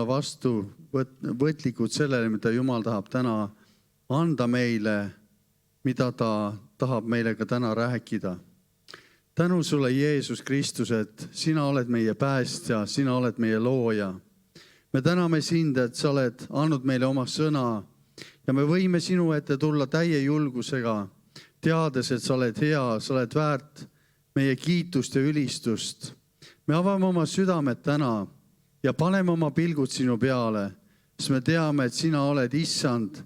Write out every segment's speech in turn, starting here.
olla vastuvõtlikud sellele, mida Jumal tahab täna anda meile, mida ta tahab meile ka täna rääkida. Tänu sulle, Jeesus Kristus, et sina oled meie päästja, sina oled meie looja. Me täname sind, et sa oled andnud meile oma sõna ja me võime sinu ette tulla täie julgusega, teades, et sa oled hea, sa oled väärt meie kiitust ja ülistust. Me avame oma südamed täna ja paneme oma pilgud sinu peale, sest me teame, et sina oled issand,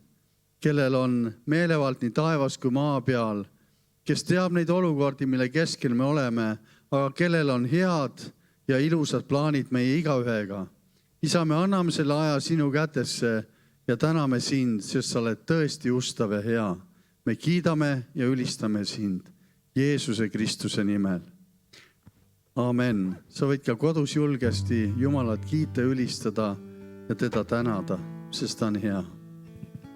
kellel on meelevald nii taevas kui maa peal, kes teab neid olukordi, mille keskel me oleme, aga kellel on head ja ilusad plaanid meie igaühega. Isa, me anname selle aja sinu kätesse ja täname sind, sest sa oled tõesti ustav ja hea. Me kiidame ja ülistame sind Jeesuse Kristuse nimel. Amen. Sa võid ka kodus julgesti Jumalat kiita ja ülistada ja teda tänada, sest ta on hea. Sinu trooni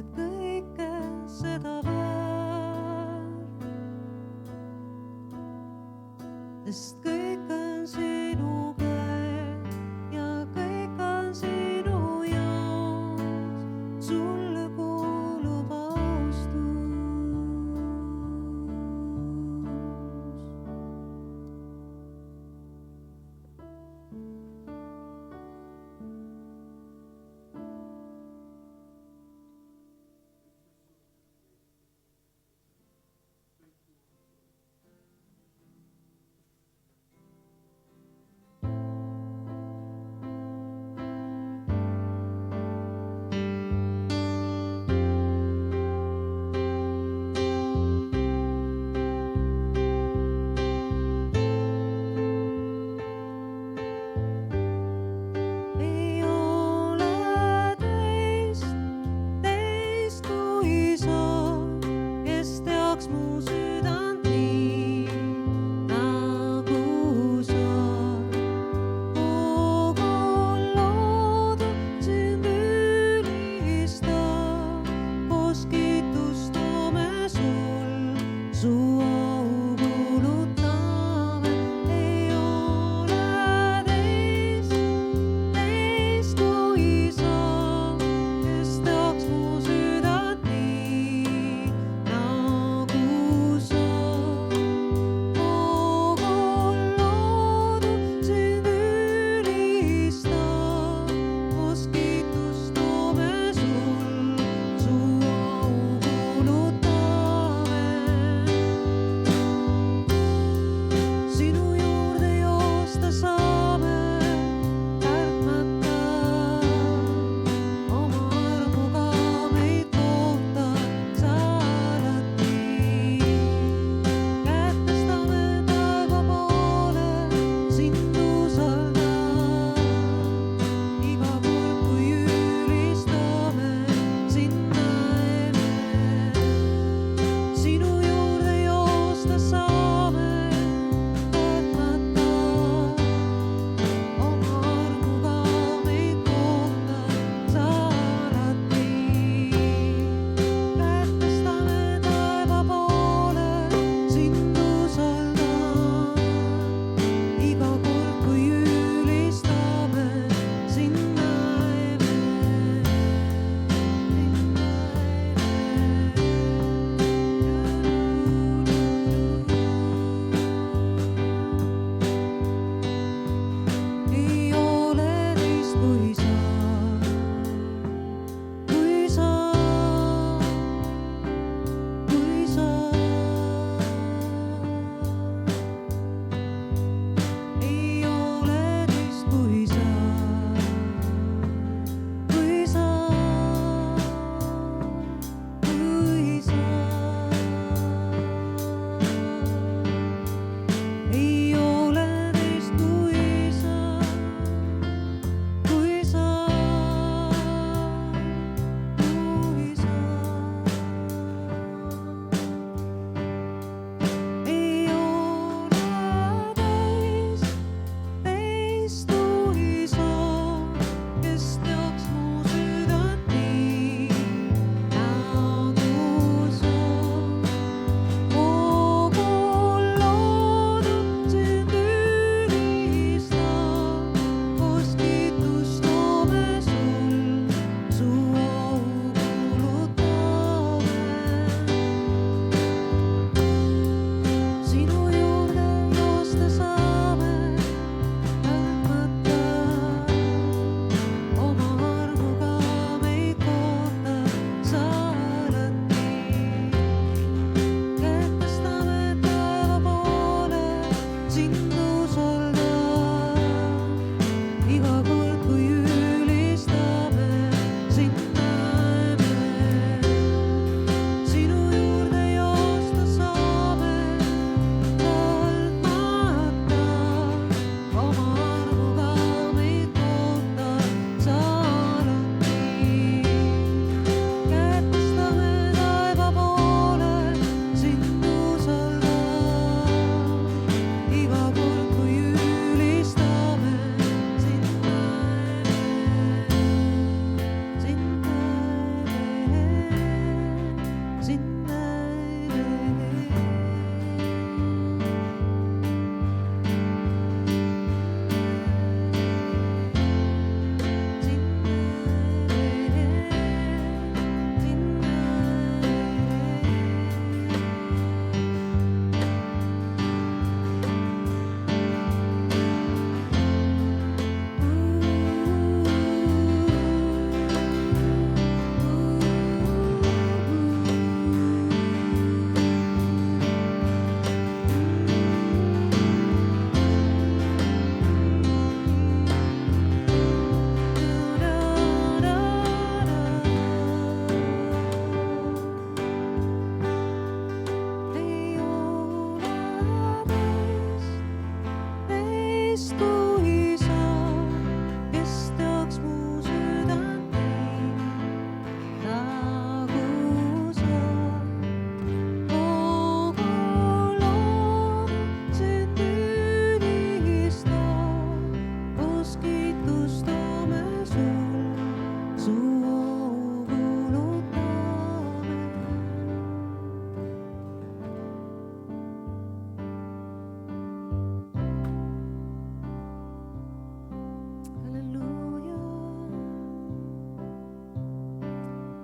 oled kõike seda väärt, sest kõik on sinu käes ja kõik on sinu jaoks, sulle kuulub austus.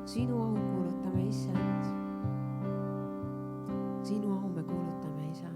sinu au kuulutame, issand. Sinu au me kuulutame, isa.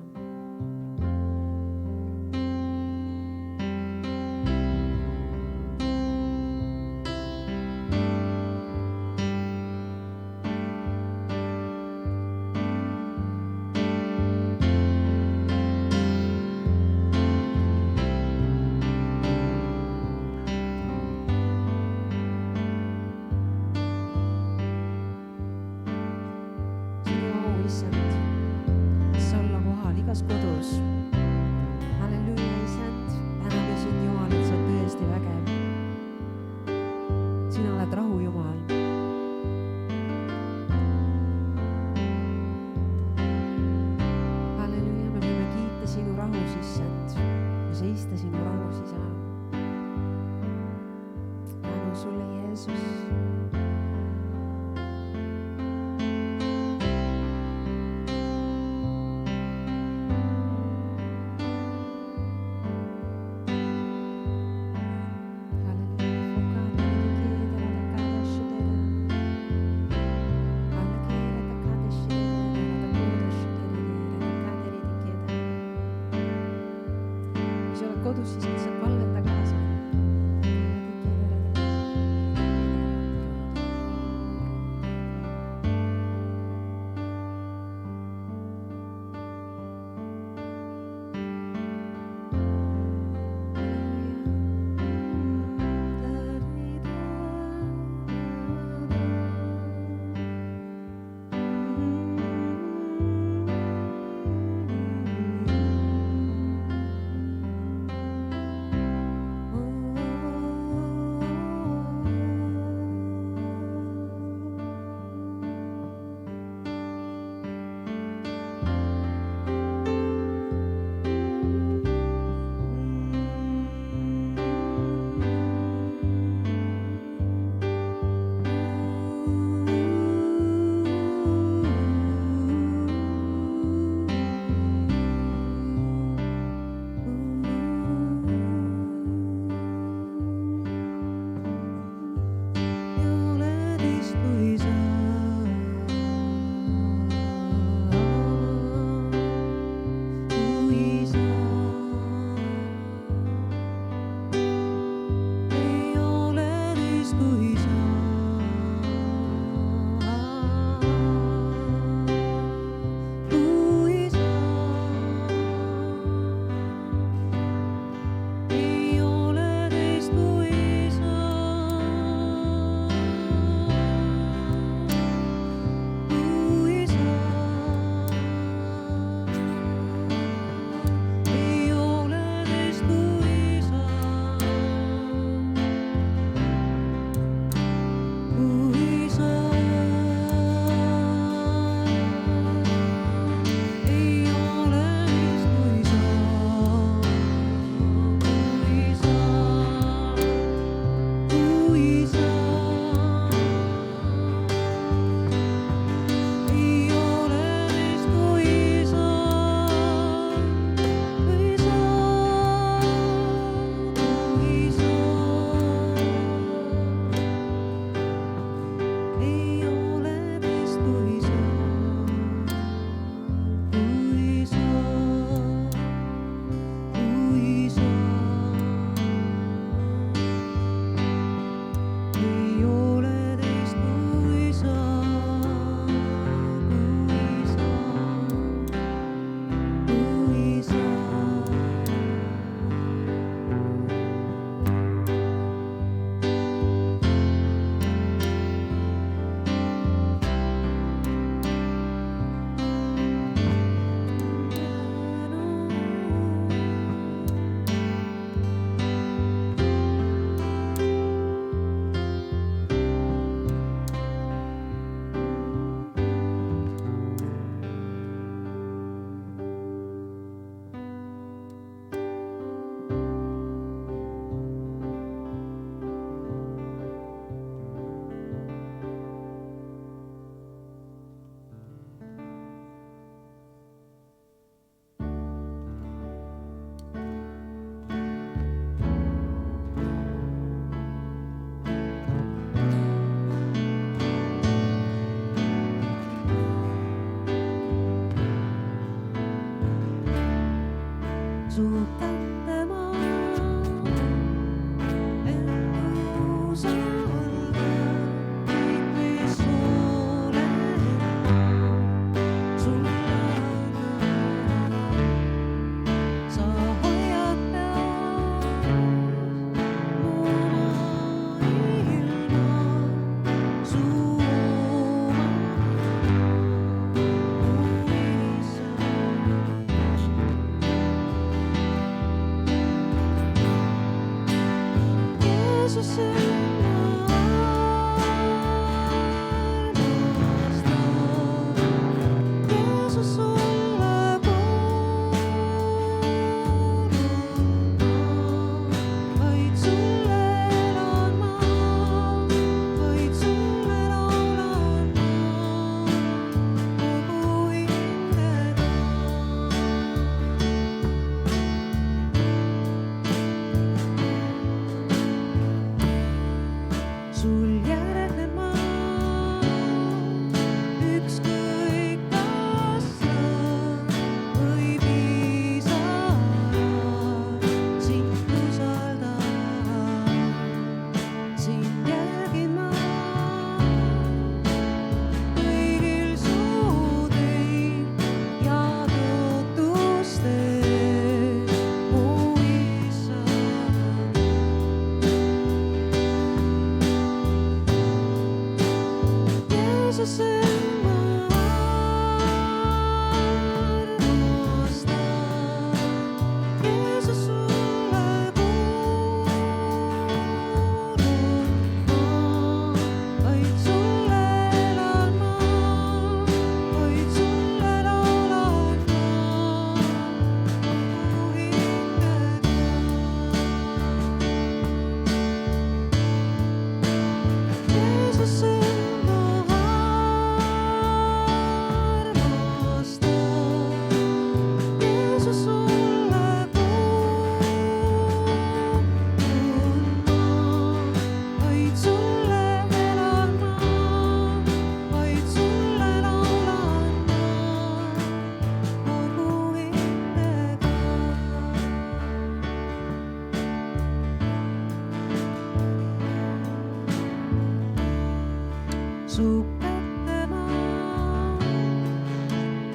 Su kätte ma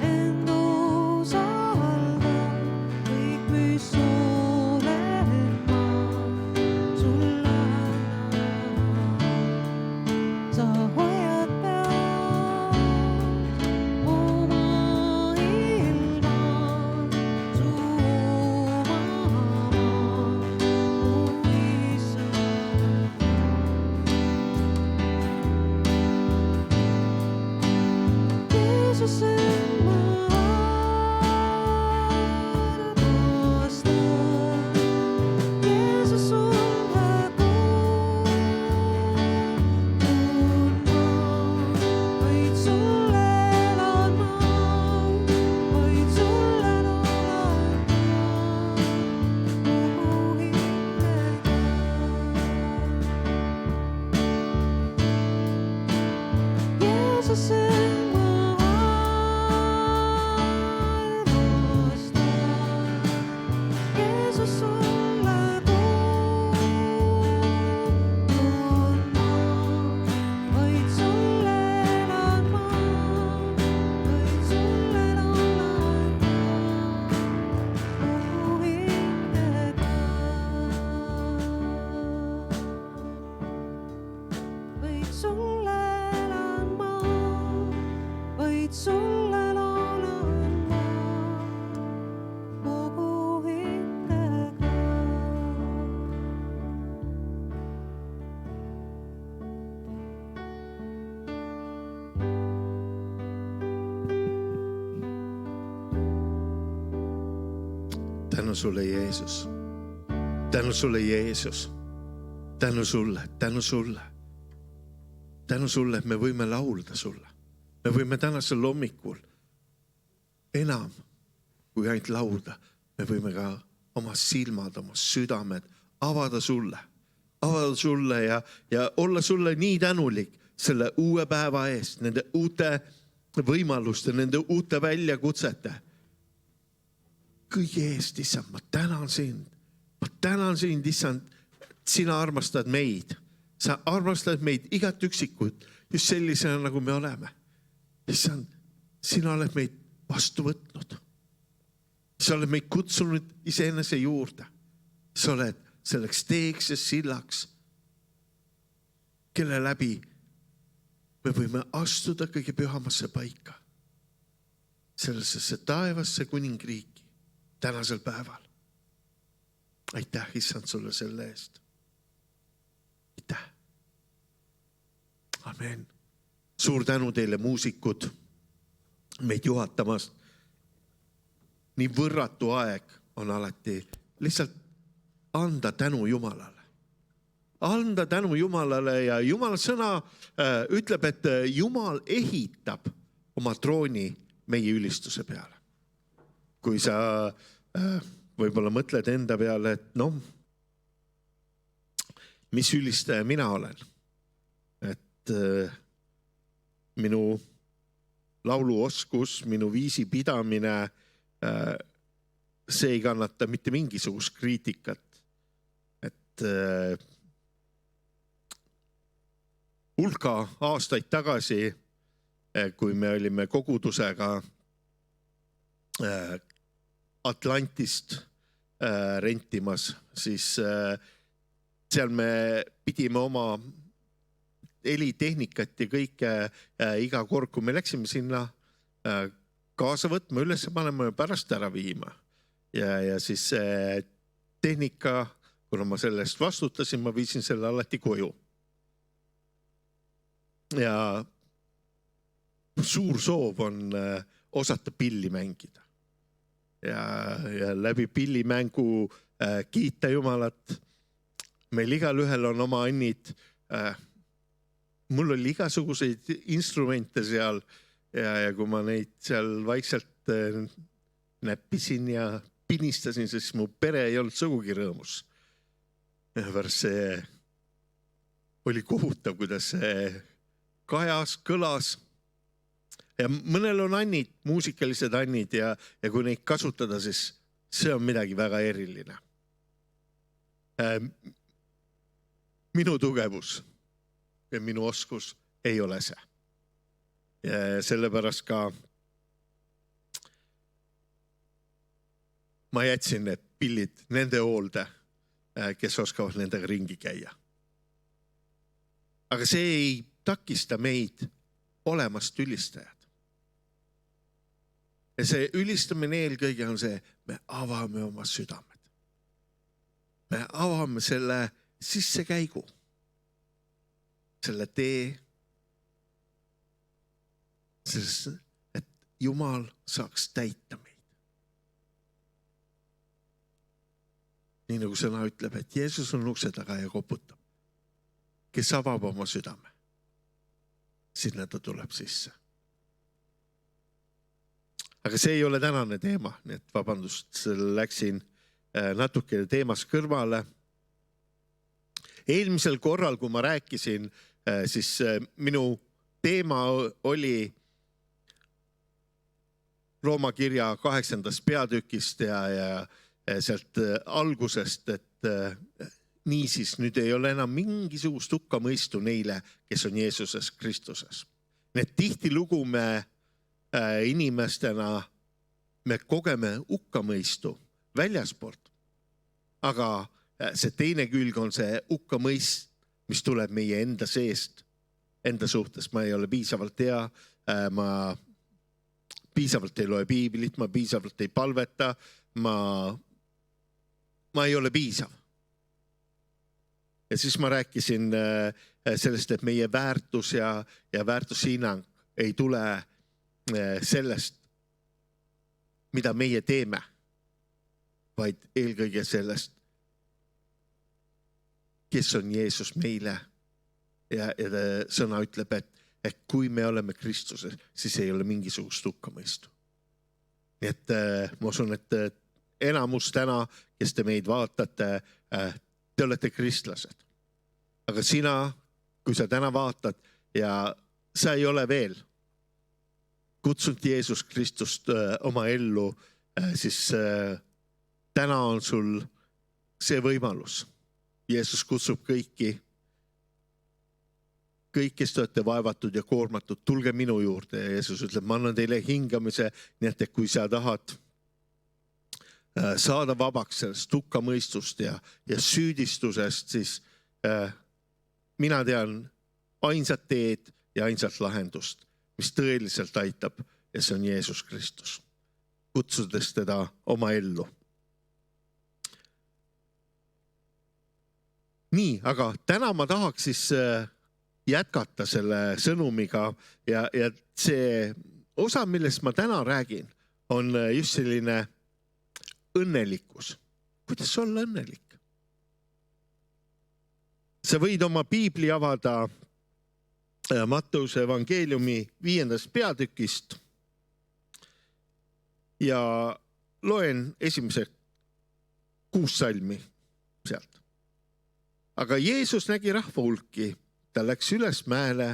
end usaldan, kõik, mis olen ma sulle annan. Sa hoiad pead oma ilma, su oma mu issand. Jeesus end ma armastan, Jeesus sulle kuulun ma, vaid sulle elan ma, vaid sulle laulan ma kogu hingega. Jeesus end ma armastan, Jeesus sulle kuulun ma, vaid sulle elan ma, vaid sulle laulan ma kogu hingega. Vaid sulle elan ma, vaid sulle laulan ma kogu hingega. Tänu sulle, Jeesus. Tänu sulle, Jeesus. Tänu sulle, tänu sulle. Tänu sulle, et me võime laulda sulle. Me võime tänasel hommikul enam kui ainult laulda. Me võime ka oma silmad, oma südamed avada sulle ja olla sulle nii tänulik selle uue päeva eest, nende uute võimaluste, nende uute väljakutsete. Kõige eest, issand, ma tänan sind, issand, sina armastad meid. Sa armastad meid igat üksikut just sellisena, nagu me oleme. Issand, sina oled meid vastu võtnud. Sa oled meid kutsunud iseenese juurde. Sa oled selleks teeks ja sillaks, kelle läbi me võime astuda kõige pühamasse paika. Sellesse taevasse kuningriiki tänasel päeval. Aitäh, issand, sulle selle eest. Aitäh. Amen. Suur tänu teile, muusikud, meid juhatamast. Nii võrratu aeg on alati lihtsalt anda tänu Jumalale. Anda tänu Jumalale ja Jumala sõna ütleb, et Jumal ehitab oma trooni meie ülistuse peale. Kui sa võib-olla mõtled enda peale, et mis ülistaja mina olen, et minu lauluoskus, minu viisi pidamine, see ei kannata mitte mingisugust kriitikat, et hulka aastaid tagasi, kui me olime kogudusega Atlantist rentimas, siis seal me pidime oma helitehnikat ja kõike iga kord, kui me läksime sinna kaasa võtma, üles panema ja pärast ära viima. Ja siis tehnika, kuna ma sellest vastutasin, ma viisin selle alati koju. Ja suur soov on osata pilli mängida. Ja läbi pillimängu kiita Jumalat. Meil igal ühel on oma annid. Mul oli igasuguseid instrumente seal ja kui ma neid seal vaikselt näppisin ja pinistasin, siis mu pere ei olnud sugugi rõõmus. See oli kohutav, kuidas see kajas, kõlas. Ja mõnel on annid, muusikalised annid ja kui neid kasutada, siis see on midagi väga eriline. Minu tugevus ja minu oskus ei ole see. Ja sellepärast ka ma jätsin need pillid nende hoolde, kes oskavad nendega ringi käia. Aga see ei takista meid olemast ülistajad. Ja see ülistamine eelkõige on see, me avame oma südamed. Me avame selle sissekäigu, selle tee, et Jumal saaks täita meid. Nii nagu sõna ütleb, et Jeesus on ukse taga ja koputab. Kes avab oma südame, sinna ta tuleb sisse. Aga see ei ole tänane teema, nii et vabandust, läksin natuke teemast kõrvale. Eelmisel korral, kui ma rääkisin, siis minu teema oli Rooma kirja 8. peatükist ja sealt algusest, et niisiis nüüd ei ole enam mingisugust hukkamõistu neile, kes on Jeesuses Kristuses. Need tihtilugu me inimestena me kogeme hukkamõistu väljaspoolt, aga see teine külg on see hukkamõist, mis tuleb meie enda seest, enda suhtes. Ma ei ole piisavalt hea, ma piisavalt ei loe piiblit, ma piisavalt ei palveta, ma ei ole piisav. Ja siis ma rääkisin sellest, et meie väärtus ja väärtushinnang ei tule sellest, mida meie teeme, vaid eelkõige sellest, kes on Jeesus meile. Ja sõna ütleb, et kui me oleme Kristuses, siis ei ole mingisugust hukkamõistu. Nii et ma usun, et enamus täna, kes te meid vaatate, te olete kristlased. Aga sina, kui sa täna vaatad ja sa ei ole veel kutsunud Jeesus Kristust oma ellu, siis täna on sul see võimalus. Jeesus kutsub kõiki, kes te olete vaevatud ja koormatud, tulge minu juurde. Ja Jeesus ütleb, ma annan teile hingamise, nii et kui sa tahad saada vabaks sellest hukkamõistust ja süüdistusest, siis mina tean ainsat teed ja ainsat lahendust, mis tõeliselt aitab, ja see on Jeesus Kristus, kutsudes teda oma ellu. Nii, aga täna ma tahaks siis jätkata selle sõnumiga ja see osa, millest ma täna räägin, on just selline õnnelikkus. Kuidas olla õnnelik? Sa võid oma piibli avada Matteuse evangeeliumi 5. peatükist ja loen esimese 6 salmi sealt. Aga Jeesus nägi rahva hulki, ta läks üles mäele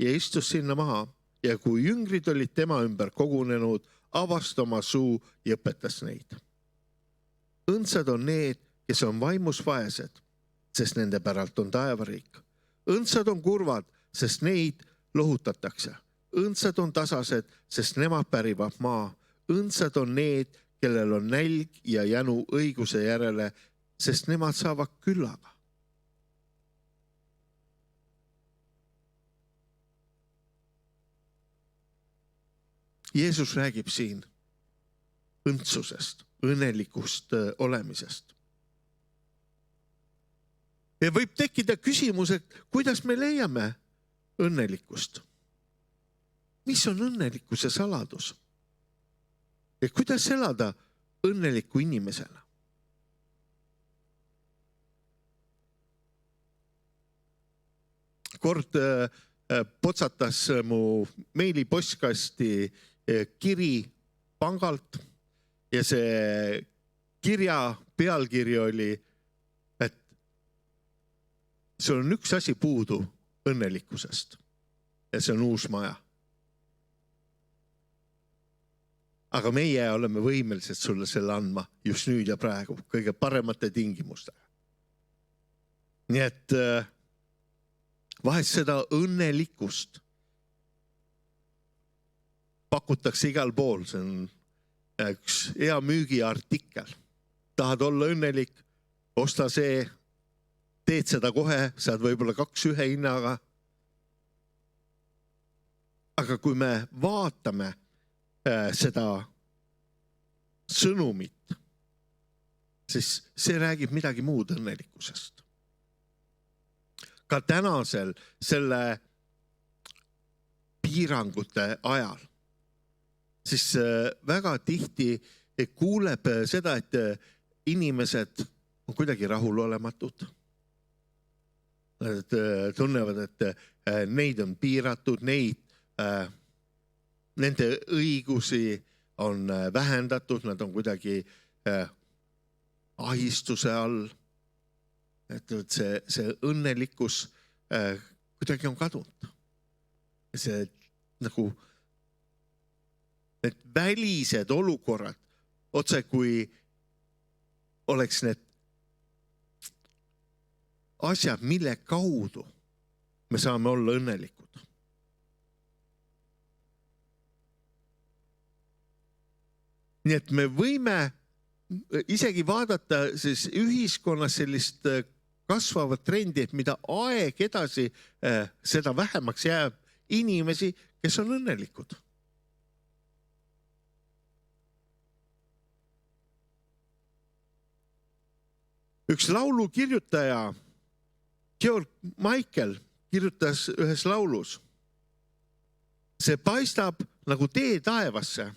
ja istus sinna maha ja kui jüngrid olid tema ümber kogunenud, avas ta oma suu ja õpetas neid. Õndsad on need, kes on vaimus vaesed, sest nende päralt on taevariik. Õndsad on kurvad, sest neid lohutatakse. Õndsad on tasased, sest nemad pärivad maa. Õndsad on need, kellel on nälg ja jänu õiguse järele, sest nemad saavad küllaga. Jeesus räägib siin õndsusest, õnnelikust olemisest. Ja võib tekkida küsimus, et kuidas me leiame õnnelikkust? Mis on õnnelikkuse saladus? Ja kuidas elada õnneliku inimesena? Kord potsatas mu meilipostkasti kiri pangalt ja see kirja pealkiri oli, et sul on üks asi puudu õnnelikkusest ja see on uus maja. Aga meie oleme võimelised sulle selle andma just nüüd ja praegu kõige paremate tingimustega. Nii et vahest seda õnnelikkust pakutakse igal pool. See on üks hea müügiartikkel. Tahad olla õnnelik, osta see, teed seda kohe, saad võib-olla 2 ühe hinnaga. Aga kui me vaatame seda sõnumit, siis see räägib midagi muud õnnelikkusest. Ka tänasel selle piirangute ajal, siis väga tihti kuuleb seda, et inimesed on kuidagi rahulolematud. Nad tunnevad, et neid on piiratud, nende õigusi on vähendatud, nad on kuidagi ahistuse all. Et see õnnelikkus kuidagi on kadunud. See nagu need välised olukorrad, otse kui oleks need asjad, mille kaudu me saame olla õnnelikud. Nii et me võime isegi vaadata siis ühiskonnas sellist kasvavat trendi, et mida aeg edasi, seda vähemaks jääb inimesi, kes on õnnelikud. Üks laulu kirjutaja, Georg Michael, kirjutas ühes laulus. See paistab nagu tee taevasse,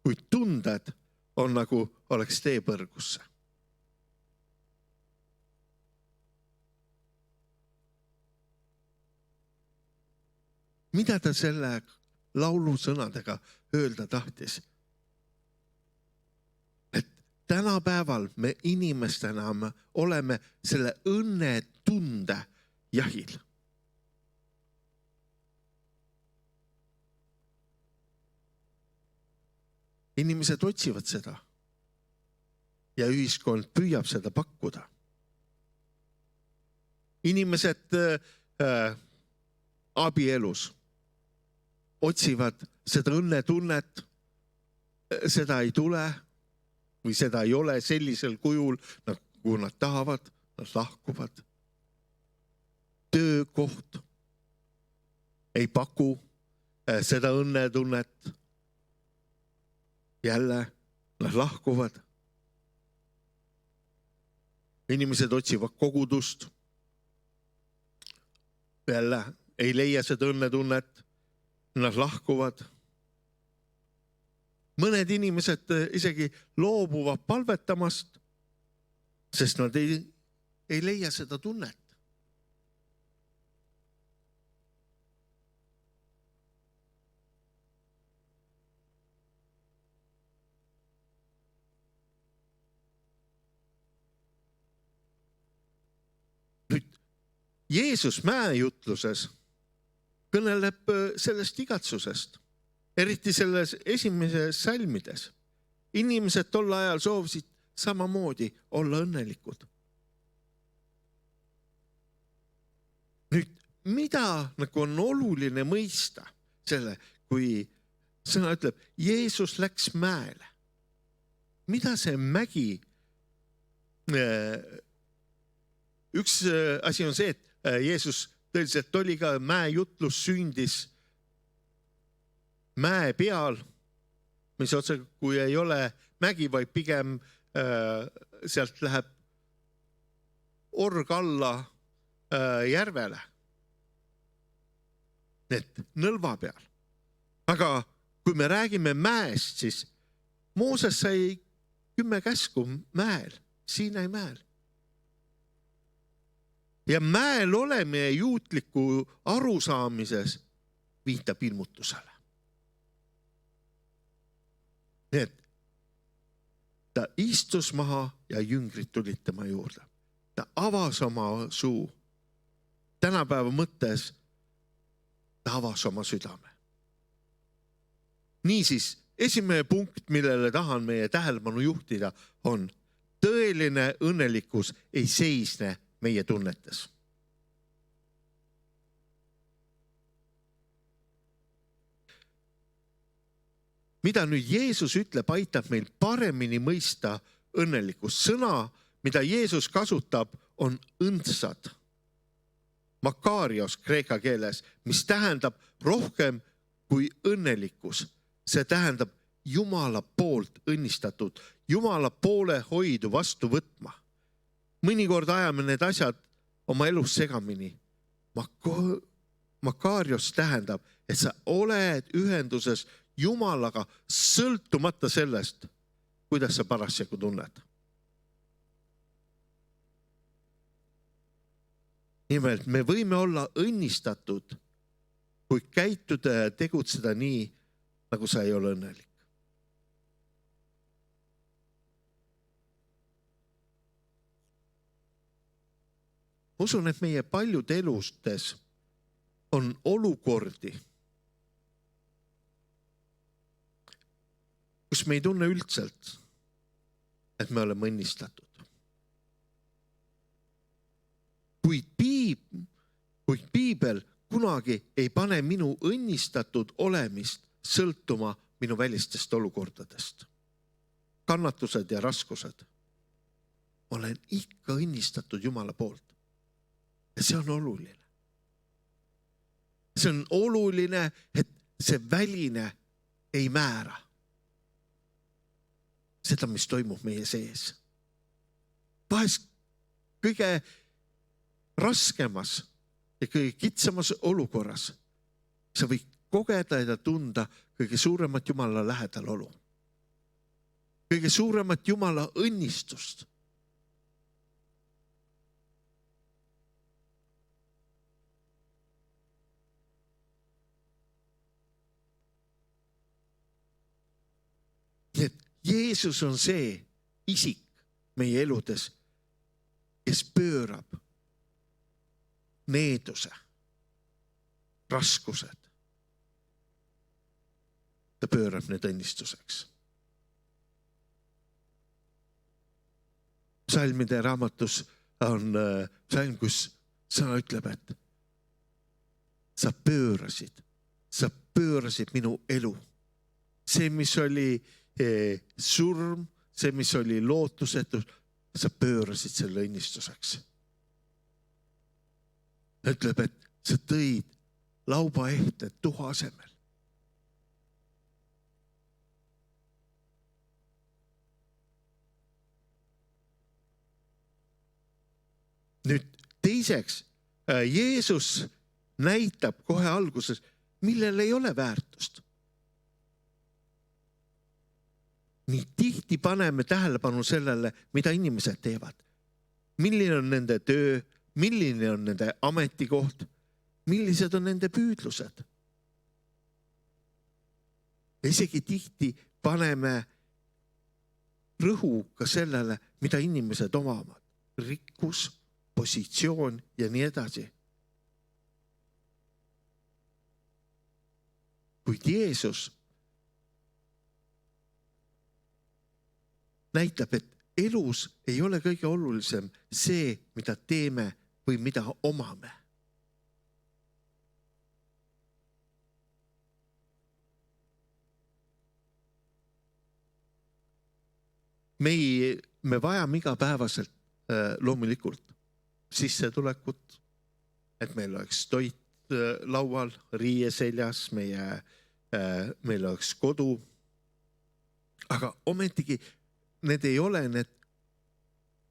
kuid tunded on nagu oleks tee põrgusse. Mida ta selle laulu sõnadega öelda tahtis? Et tänapäeval me inimestena oleme selle õnnetunde jahil. Inimesed otsivad seda ja ühiskond püüab seda pakkuda. Inimesed abielus otsivad seda õnnetunnet, seda ei tule või seda ei ole sellisel kujul, kui nad tahavad, nad lahkuvad. Töökoht ei paku seda õnnetunnet. Jälle nad lahkuvad. Inimesed otsivad kogudust. Jälle ei leia seda õnnetunnet. Nad lahkuvad. Mõned inimesed isegi loobuvad palvetamast, sest nad ei leia seda tunnet. Jeesus mäejutluses kõneleb sellest igatsusest, eriti selles esimeses salmides. Inimesed tol ajal soovisid samamoodi olla õnnelikud. Nüüd, mida nagu on oluline mõista selle, kui sõna ütleb, Jeesus läks mäele. Mida see mägi? Üks asi on see, et Jeesus tõeliselt oli ka mäejutlus sündis mäe peal mis otse kui ei ole mägi, vaid pigem sealt läheb org alla järvele. Et nõlva peal. Aga kui me räägime mäest, siis Mooses sai 10 käsku mäel, Siinai mäel. Ja mäel olemine juutliku arusaamises viitab ilmutusele. Nii et ta istus maha ja jüngrid tulid tema juurde. Ta avas oma suu. Tänapäeva mõttes ta avas oma südame. Niisiis, esimene punkt, millele tahan meie tähelepanu juhtida, on tõeline õnnelikkus ei seisne meie tunnetes. Mida nüüd Jeesus ütleb, aitab meil paremini mõista õnnelikkust. Sõna, mida Jeesus kasutab, on õndsad. Makarios kreeka keeles, mis tähendab rohkem kui õnnelikkus. See tähendab Jumala poolt õnnistatud, Jumala poole hoidu vastu võtma. Mõnikord ajame need asjad oma elus segamini. Makarios tähendab, et sa oled ühenduses Jumalaga sõltumata sellest, kuidas sa parasjagu tunned. Nimelt, me võime olla õnnistatud, kui käituda ja tegutseda nii, nagu sa ei ole õnnelik. Usun, et meie paljud elustes on olukordi, kus me ei tunne üldselt, et me oleme õnnistatud. Kuid piibel kunagi ei pane minu õnnistatud olemist sõltuma minu välistest olukordadest. Kannatused ja raskused. Olen ikka õnnistatud Jumala poolt. Ja see on oluline. See on oluline, et see väline ei määra seda, mis toimub meie sees. Vahest kõige raskemas ja kõige kitsamas olukorras sa võid kogeda ja tunda kõige suuremat Jumala lähedal olu. Kõige suuremat Jumala õnnistust. Nii et Jeesus on see isik meie eludes, kes pöörab needuse, raskused. Ta pöörab need õnnistuseks. Psalmide raamatus on psalm, kus sõna ütleb, et sa pöörasid minu elu. See, mis oli surm, see, mis oli lootusetus, sa pöörasid selle õnnistuseks. Ta ütleb, et sa tõid lauba ehte tuha asemel. Nüüd teiseks, Jeesus näitab kohe alguses, millel ei ole väärtust. Nii tihti paneme tähelepanu sellele, mida inimesed teevad. Milline on nende töö, milline on nende ametikoht, millised on nende püüdlused. Isegi tihti paneme rõhu ka sellele, mida inimesed omavad. Rikkus, positsioon ja nii edasi. Kuid Jeesus näitab, et elus ei ole kõige olulisem see, mida teeme või mida omame. Me vajame igapäevaselt loomulikult sissetulekut, et meil oleks toit laual, riie seljas, meil oleks kodu. aga ometigi need ei ole need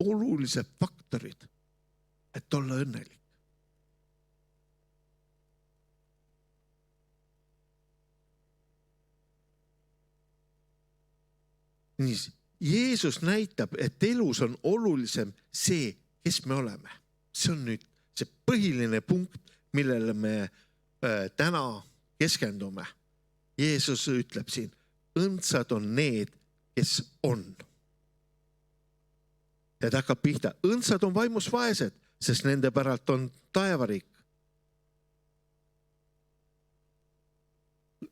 olulised faktorid, et olla õnnelik. Niisiis, Jeesus näitab, et elus on olulisem see, kes me oleme. See on nüüd see põhiline punkt, millele me täna keskendume. Jeesus ütleb siin, õndsad on need, kes on. Ja ta hakkab pihta, õndsad on vaimus vaesed, sest nende päralt on taevariik.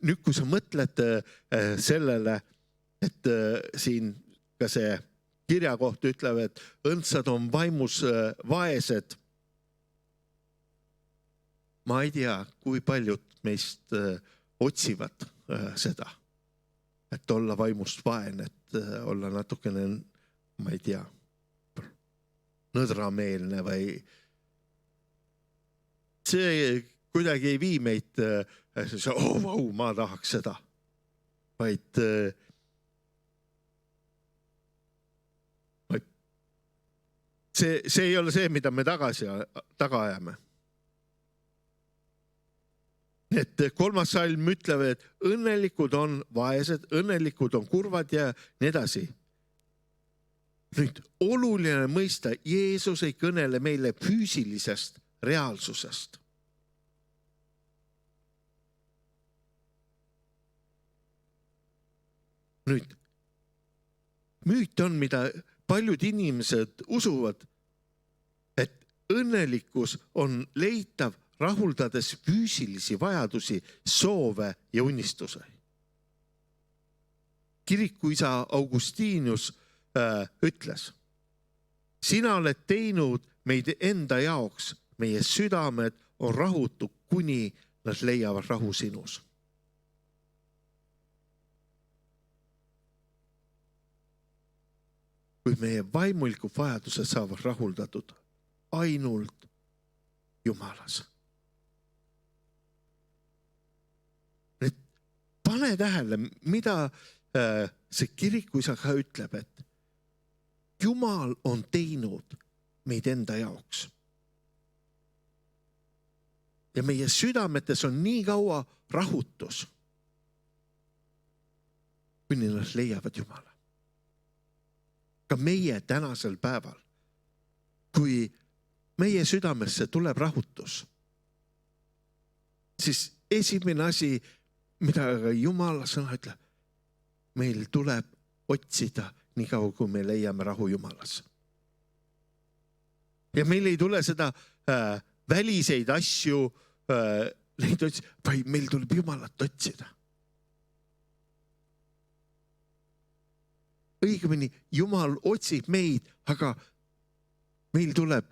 Nüüd, kui sa mõtled sellele, et siin ka see kirjakoht ütleb, et õndsad on vaimus vaesed. Ma ei tea, kui paljud meist otsivad seda, et olla vaimust vaene, et olla natukene, ma ei tea, nõdrameelne või see kuidagi ei vii meid, ma tahaks seda, vaid see ei ole see, mida me taga ajame. Et 3. salm ütleb, et õnnelikud on vaesed, õnnelikud on kurvad ja nii edasi. Nüüd, oluline mõista, Jeesus ei kõnele meile füüsilisest reaalsusest. Nüüd, müüt on, mida paljud inimesed usuvad, et õnnelikkus on leitav rahuldades füüsilisi vajadusi, soove ja unistuse. Kirikuisa Augustinus ütles, sina oled teinud meid enda jaoks, meie südamed on rahutud, kuni nad leiavad rahu sinus. Kui meie vaimulikud vajadused saavad rahuldatud ainult Jumalas. Nüüd pane tähele, mida see kirikuisa ka ütleb, et Jumal on teinud meid enda jaoks. Ja meie südametes on nii kaua rahutus, kuni nad leiavad Jumala. Ka meie tänasel päeval, kui meie südamesse tuleb rahutus, siis esimene asi, mida Jumala sõna ütleb, meil tuleb otsida nii kaua, kui me leiame rahu Jumalas. Ja meil ei tule seda väliseid asju, vaid meil tuleb Jumalat otsida. Õigemini, Jumal otsib meid, aga meil tuleb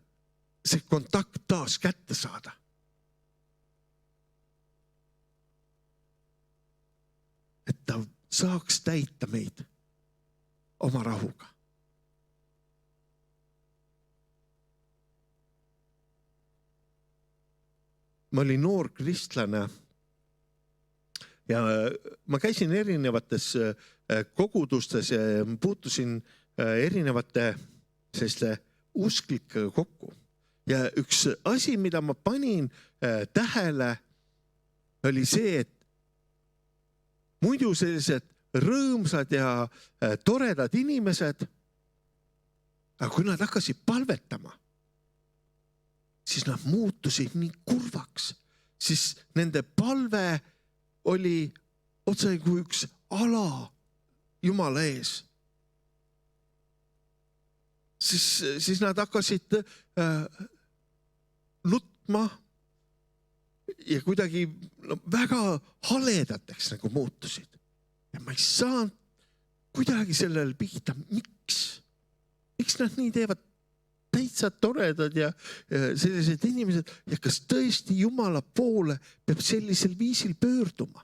see kontakt taas kätte saada. Et ta saaks täita meid oma rahuga. Ma olin noor kristlane ja ma käisin erinevates kogudustes ja puutusin erinevate selliste usklikega kokku. Ja üks asi, mida ma panin tähele, oli see, et muidu sellised rõõmsad ja toredad inimesed, aga kui nad hakkasid palvetama, siis nad muutusid nii kurvaks, siis nende palve oli otse kui üks ala Jumala ees. Siis nad hakkasid nutma ja kuidagi väga haledateks nagu muutusid. Ja ma ei saanud kuidagi sellele pihta, miks nad nii teevad, täitsa toredad ja sellised inimesed ja kas tõesti Jumala poole peab sellisel viisil pöörduma.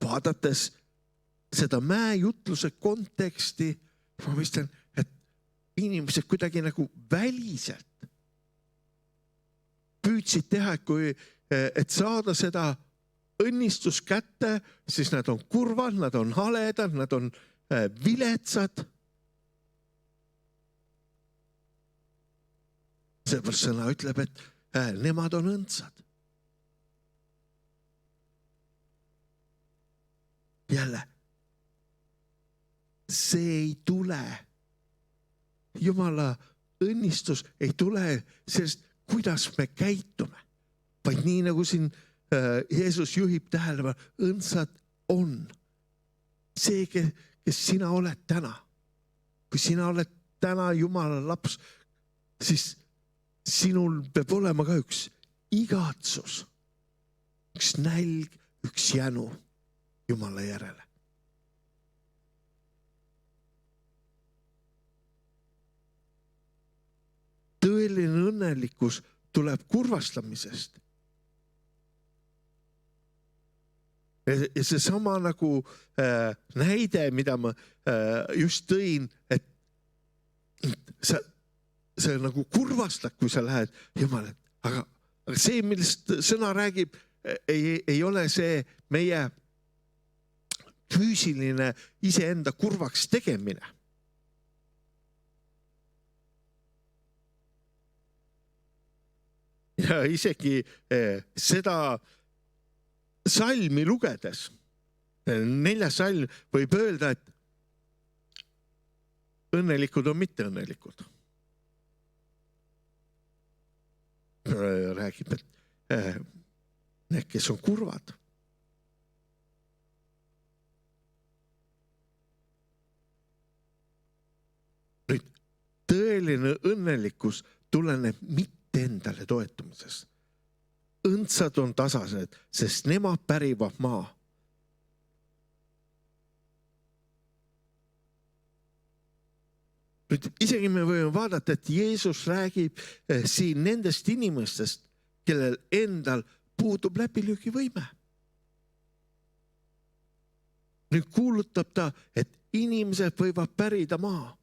Vaadates seda mäejutluse konteksti, ma mõistan, et inimesed kuidagi nagu väliselt püüdsid teha, et saada seda õnnistus kätte, siis nad on kurvad, nad on haledad, nad on viletsad. Seepärast sõna ütleb, et nemad on õndsad. Jälle, see ei tule. Jumala õnnistus ei tule sellest, kuidas me käitume, vaid nii nagu siin Jeesus juhib tähelepanu, õndsad on see, kes sina oled täna. Kui sina oled täna Jumala laps, siis sinul peab olema ka üks igatsus, üks nälg, üks jänu Jumala järele. Tõeline õnnelikkus tuleb kurvastamisest. Ja see sama nagu näide, mida ma just tõin, et sa nagu kurvastad, kui sa lähed Jumal, aga see, millest sõna räägib, ei ole see meie füüsiline iseenda kurvaks tegemine. Ja isegi seda salmi lugedes, 4. salm võib öelda, et õnnelikud on mitteõnnelikud. Räägib, et need, kes on kurvad. Nüüd, tõeline õnnelikkus tuleneb mitte endale toetumisest. Õndsad on tasased, sest nemad pärivad maa. Nüüd, isegi me võime vaadata, et Jeesus räägib siin nendest inimestest, kellel endal puudub läbilöögivõime. Nüüd kuulutab ta, et inimesed võivad pärida maa.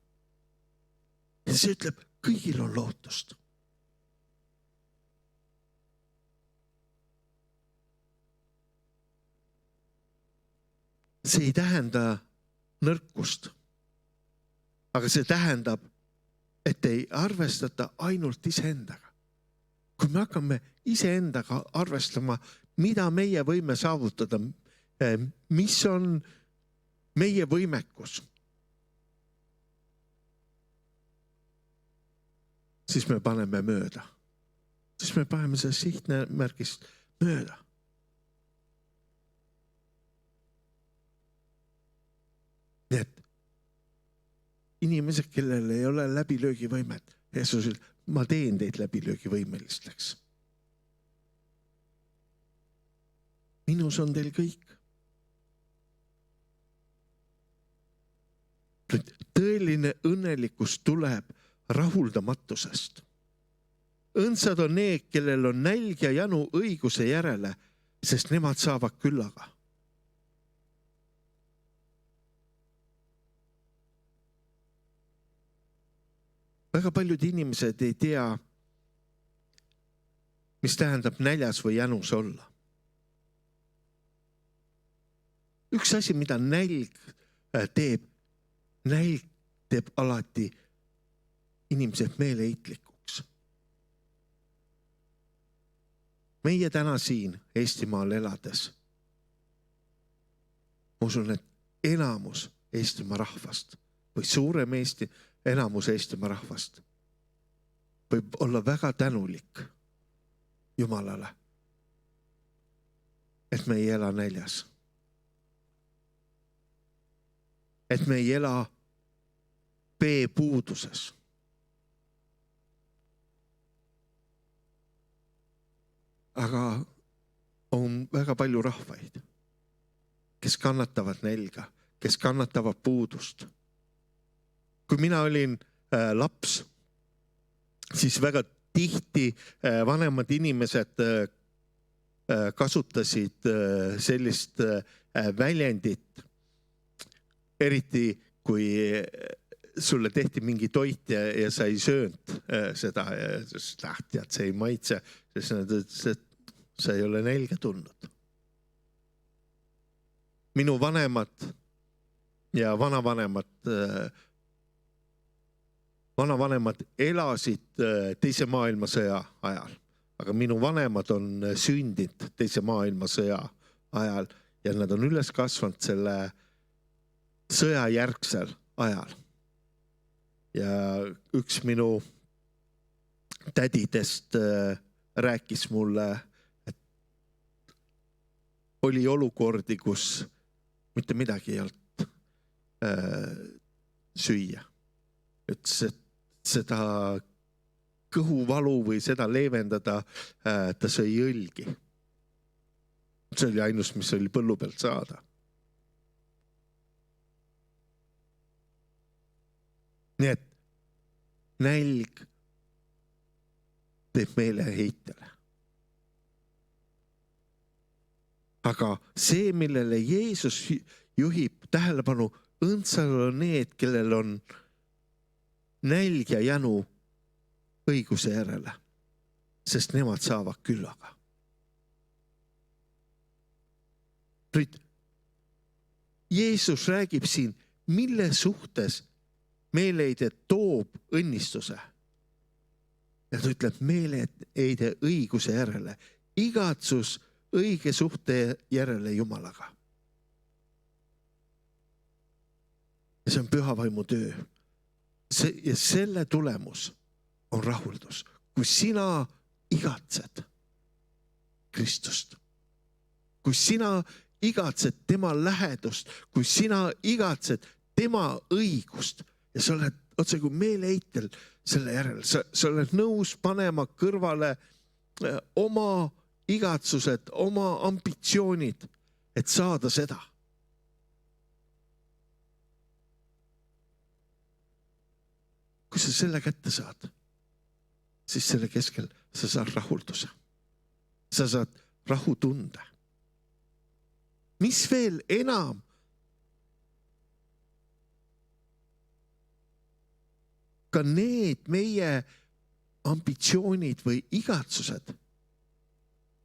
Ja see ütleb, kõigil on lootust. See ei tähenda nõrkust, aga see tähendab, et ei arvestata ainult iseendaga. Kui me hakkame iseendaga arvestama, mida meie võime saavutada, mis on meie võimekus, siis me paneme mööda. Siis me paneme selle sihtmärgist mööda. Nii et inimesed, kellel ei ole läbilöögivõimet, Jeesus ütleb, ma teen teid läbilöögivõimelisteks. Minus on teil kõik. Tõeline õnnelikkus tuleb rahuldamatusest. Õndsad on need, kellel on nälg ja janu õiguse järele, sest nemad saavad küllaga. Väga paljud inimesed ei tea, mis tähendab näljas või jänus olla. Üks asi, mida nälg teeb alati inimesed meeleheitlikuks. Meie täna siin Eestimaal elades, ma usun, et enamus Eestimaa rahvast või suurem enamus Eestimaa rahvast võib olla väga tänulik Jumalale, et me ei ela näljas. Et me ei ela puuduses. Aga on väga palju rahvaid, kes kannatavad nälga, kes kannatavad puudust. Kui mina olin laps, siis väga tihti vanemad inimesed kasutasid sellist väljendit, eriti kui sulle tehti mingi toit ja sa ei söönud seda, tead, see ei maitse, sest sa ei ole nälga tundnud. minu vanemad ja vanavanemad elasid teise maailmasõja ajal, aga minu vanemad on sündinud teise maailmasõja ajal ja nad on üles kasvanud selle sõjajärgsel ajal. Ja üks minu tädidest rääkis mulle, et oli olukordi, kus mitte midagi ei olnud süüa. Ütles, et seda kõhuvalu või seda leevendada ta sõi õlgi. See oli ainus, mis oli põllu pealt saada. Nii et nälg teeb meeleheitele. Aga see, millele Jeesus juhib tähelepanu, õndsal on need, kellel on nälg ja janu õiguse järele, sest nemad saavad küllaga. Nüüd, Jeesus räägib siin, mille suhtes meeleheide toob õnnistuse. Ja ta ütleb meeleheide õiguse järele, igatsus õige suhte järele Jumalaga. Ja see on püha vaimu töö. Ja selle tulemus on rahuldus, kui sina igatsed Kristust, kui sina igatsed tema lähedust, kui sina igatsed tema õigust ja sa oled otse kui meeleheitel selle järel, sa oled nõus panema kõrvale oma igatsused, oma ambitsioonid, et saada seda. Kui sa selle kätte saad, siis selle keskel sa saad rahulduse. Sa saad rahutunde. Mis veel enam? Ka need meie ambitsioonid või igatsused,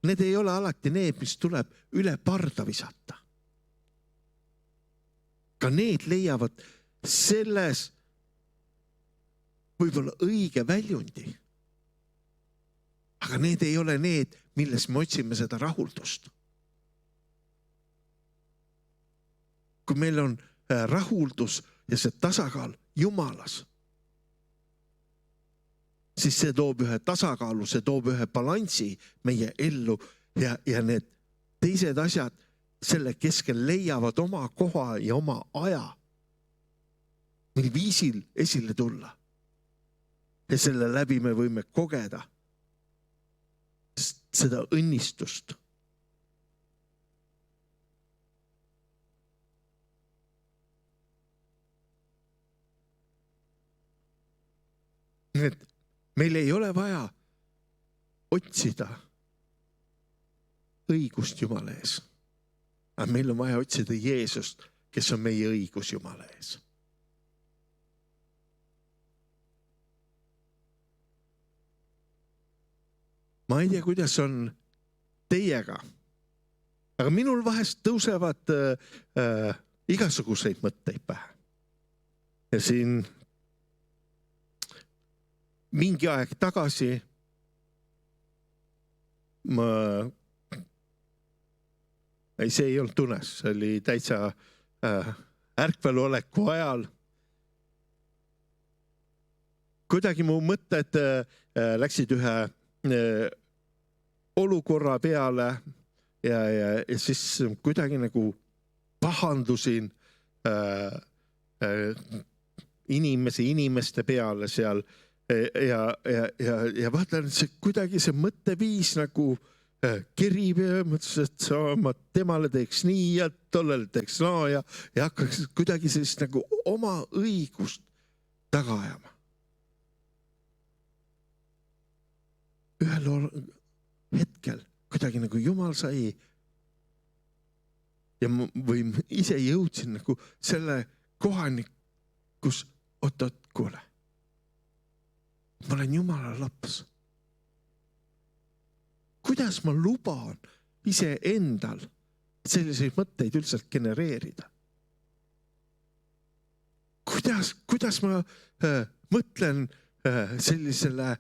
need ei ole alati need, mis tuleb üle parda visata. Ka need leiavad selles võib-olla õige väljundi. Aga need ei ole need, milles me otsime seda rahuldust. Kui meil on rahuldus ja see tasakaal Jumalas, siis see toob ühe tasakaalu, see toob ühe balansi meie ellu ja need teised asjad selle keskel leiavad oma koha ja oma aja, mil viisil esile tulla. Ja selle läbi me võime kogeda seda õnnistust. Nii et meil ei ole vaja otsida õigust Jumala ees. Aga meil on vaja otsida Jeesust, kes on meie õigus Jumala ees. Ma ei tea, kuidas on teiega, aga minul vahest tõusevad igasuguseid mõtteid pähe. Ja siin mingi aeg tagasi see ei olnud tunes, see oli täitsa ärkveloleku ajal. Kuidagi mu mõtted läksid ühe olukorra peale ja siis kuidagi nagu pahandusin inimeste peale seal ja vaatan, et kuidagi see mõtteviis nagu kerib ja mõtles, et ma temale teeks nii ja tollele teeks naa ja hakkaks kuidagi sellist nagu oma õigust taga ajama. Ühel hetkel kuidagi nagu Jumal sai ja või ise jõudsin nagu selle kohani, kus kuule, ma olen Jumala laps. Kuidas ma luban ise endal selliseid mõtteid üldse genereerida. Kuidas ma mõtlen sellisele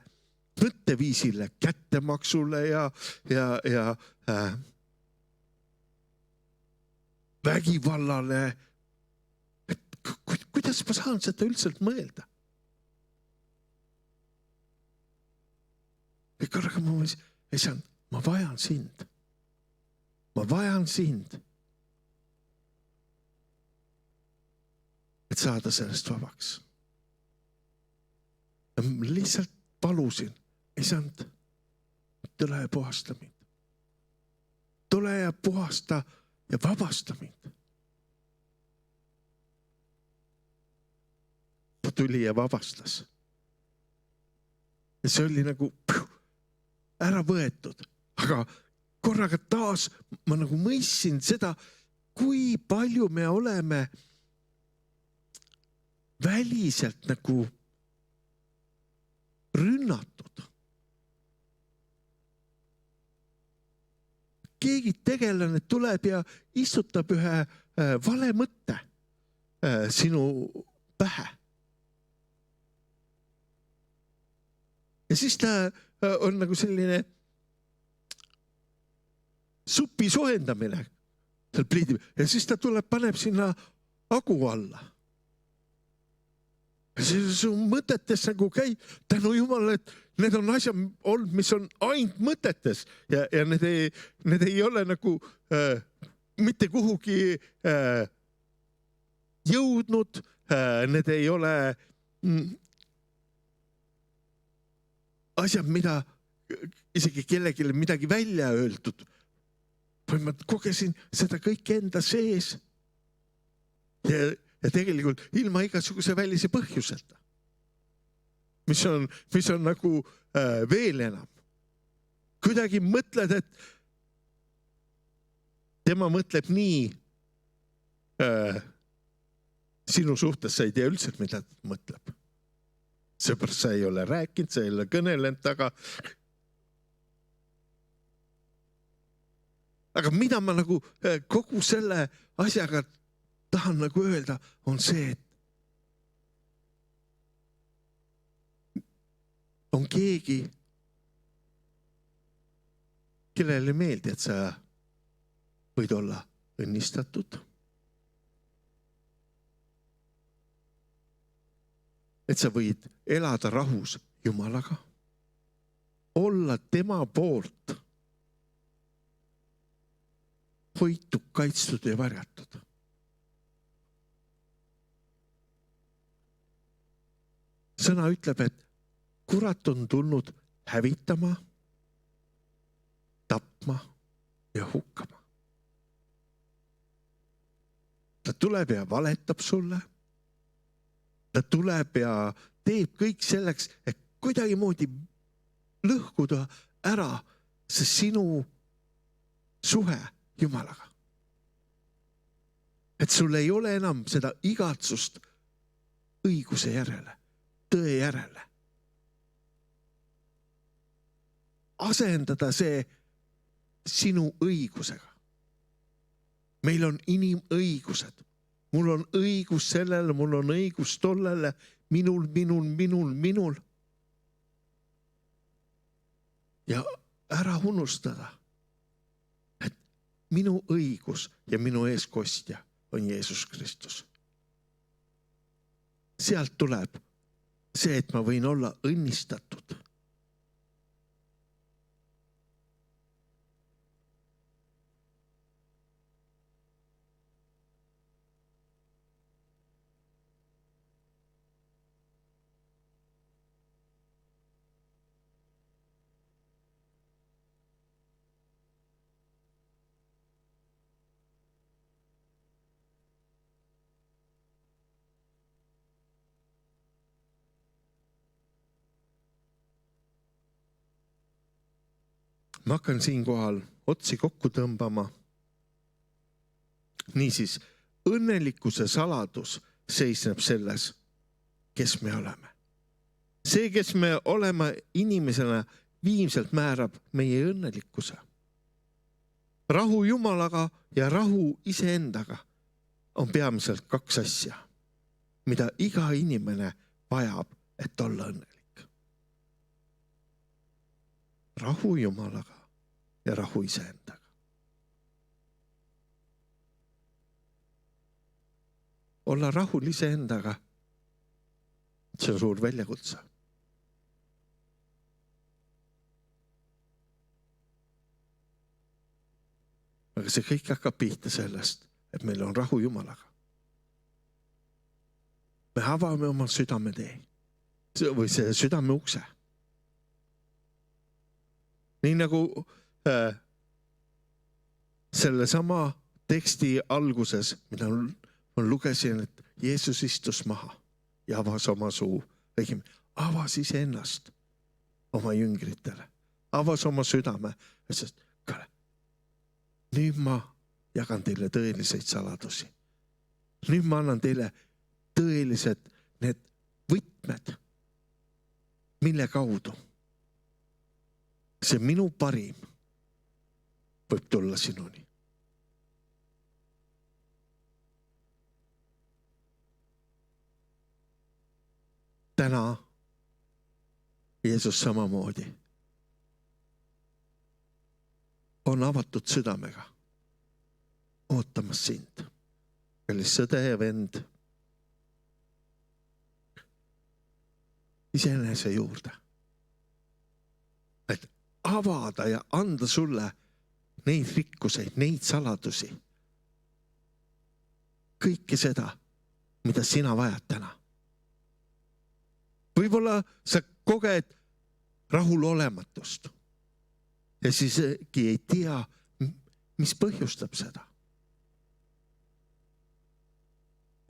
mõtteviisile, kättemaksule ja vägivallale. Kuidas ma saan seda üldse mõelda? Ja korraga ma mõtlesin, isand, ma vajan sind. Ma vajan sind. Et saada sellest vabaks. Ja lihtsalt palusin, isand, tule ja puhasta mind. Tule ja puhasta ja vabasta mind. Ta tuli ja vabastas. Ja see oli nagu ära võetud. Aga korraga taas ma nagu mõistsin seda, kui palju me oleme väliselt nagu rünnatud. Keegi tegelane tuleb ja istutab ühe vale mõtte sinu pähe. Ja siis ta on nagu selline supi sohendamine. Ja siis ta tuleb, paneb sinna agu alla. Ja siis su mõtetes nagu käib, tänu Jumalale, et need on asjad olnud, mis on ainult mõtetes ja need ei ole nagu mitte kuhugi jõudnud, need ei ole asjad, mida isegi kellelegi midagi välja öeldud. Ma kogesin seda kõike enda sees ja tegelikult ilma igasuguse välise põhjuseta, mis on nagu veel enam. Kuidagi mõtled, et tema mõtleb nii sinu suhtes, sa ei tea üldse, mida ta mõtleb. Seepärast sa ei ole rääkinud, sa ei ole kõnelenud, aga mida ma nagu kogu selle asjaga tahan nagu öelda, on see, et on keegi, kellele meeldi, et sa võid olla õnnistatud. Et sa võid elada rahus Jumalaga, olla tema poolt hoitud, kaitstud ja varjatud. Sõna ütleb, et kurat on tulnud hävitama, tapma ja hukkama. Ta tuleb ja valetab sulle. Ta tuleb ja teeb kõik selleks, et kuidagi moodi lõhkuda ära see sinu suhe Jumalaga. Et sul ei ole enam seda igatsust õiguse järele, tõe järele. Asendada see sinu õigusega. Meil on inimõigused. Mul on õigus sellele, mul on õigus tollele, minul. Ja ära unustada, et minu õigus ja minu eeskostja on Jeesus Kristus. Sealt tuleb see, et ma võin olla õnnistatud. Ma hakkan siinkohal otsi kokku tõmbama. Niisiis, õnnelikkuse saladus seisneb selles, kes me oleme. See, kes me oleme inimesena, viimselt määrab meie õnnelikkuse. rahu Jumalaga ja rahu iseendaga on peamiselt kaks asja, mida iga inimene vajab, et olla õnnelik. Rahu Jumalaga ja rahu iseendaga. Olla rahul iseendaga, see on suur väljakutse. Aga see kõik hakkab pihta sellest, et meil on rahu Jumalaga. Me avame oma südametee või see südame ukse. Nii nagu selle sama teksti alguses, mida ma lugesin, et Jeesus istus maha ja avas oma suu. Avas iseennast oma jüngritele. Avas oma südame. Sest, kale, nüüd ma jagan teile tõeliseid saladusi. Nüüd ma annan teile tõelised need võtmed, mille kaudu see minu parim võib tulla sinuni. Täna Jeesus samamoodi on avatud südamega ootamas sind, kallis sõde ja vend, iseenese juurde. Et avada ja anda sulle neid rikkuseid, neid saladusi, kõike seda, mida sina vajad täna. Võib-olla sa koged rahulolematust ja siis ei tea, mis põhjustab seda.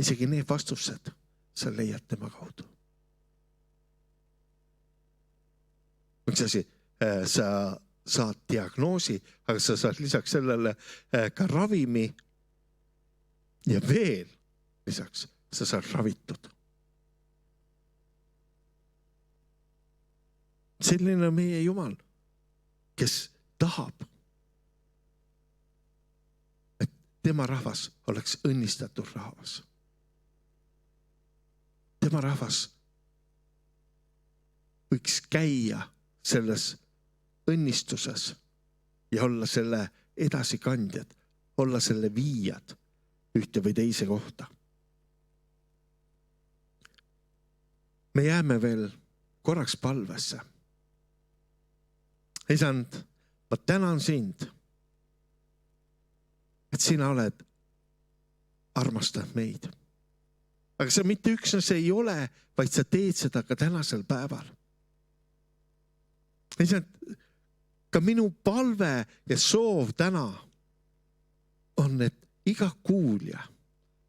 Isegi need vastused sa leiad tema kaudu. Üks asi, sa saad diagnoosi, aga sa saad lisaks sellele ka ravimi ja veel lisaks sa saad ravitud. Selline on meie Jumal, kes tahab, et tema rahvas oleks õnnistatud rahvas. Tema rahvas võiks käia selles õnnistuses ja olla selle edasikandjad, olla selle viijad ühte või teise kohta. Me jääme veel korraks palvesse. Isand, ma tänan sind, et sina oled armastanud meid. Aga sa mitte üksnes ei ole, vaid sa teed seda ka tänasel päeval. Isand, ka minu palve ja soov täna on, et iga kuulja,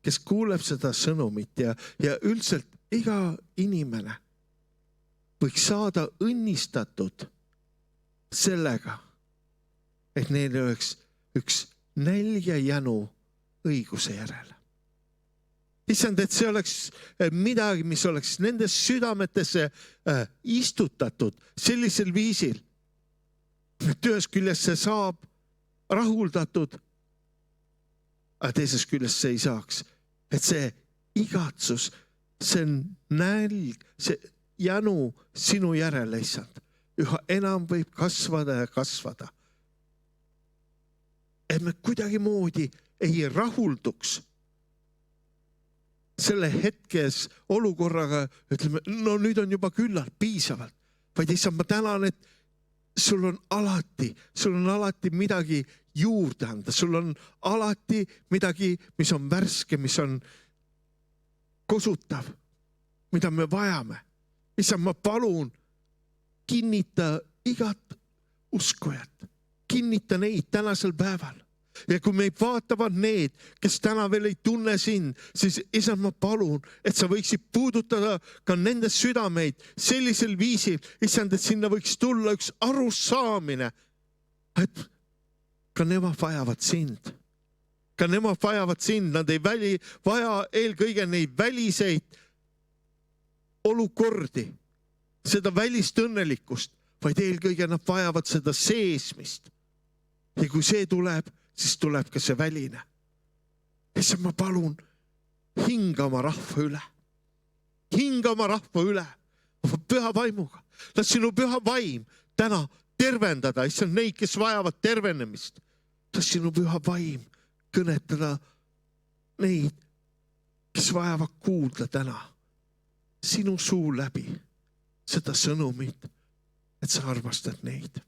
kes kuuleb seda sõnumit ja üldiselt iga inimene võiks saada õnnistatud sellega, et neil oleks üks nälg ja jänu õiguse järele. Issand, et see oleks midagi, mis oleks nende südametesse istutatud sellisel viisil, et ühest küljest see saab rahuldatud, aga teisest küljest see ei saaks. Et see igatsus, see nälg, see jänu sinu järele, issand, üha enam võib kasvada ja kasvada. Et me kuidagi moodi ei rahulduks selle hetkes olukorraga, ütleme, no nüüd on juba küllalt piisavalt, vaid issand, ma tänan, et sul on alati midagi juurde anda, sul on alati midagi, mis on värske, mis on kosutav, mida me vajame. Issand, ma palun, kinnita igat uskujat, kinnita neid tänasel päeval. Ja kui meid vaatavad need, kes täna veel ei tunne sind, siis isand, ma palun, et sa võiksid puudutada ka nende südameid sellisel viisil, isand, et sinna võiks tulla üks arusaamine, et ka nemad vajavad sind. Ka nemad vajavad sind, nad ei vaja eelkõige neid väliseid olukordi, seda välist õnnelikkust, vaid eelkõige nad vajavad seda seesmist. ja kui see tuleb, siis tuleb ka see väline. Issand, ma palun, hinga oma rahva üle. Hinga oma rahva üle oma püha vaimuga. Las sinu püha vaim täna tervendada, issand, neid, kes vajavad tervenemist. Las sinu püha vaim kõnetada neid, kes vajavad kuulda täna sinu suu läbi seda sõnumit, et sa armastad neid.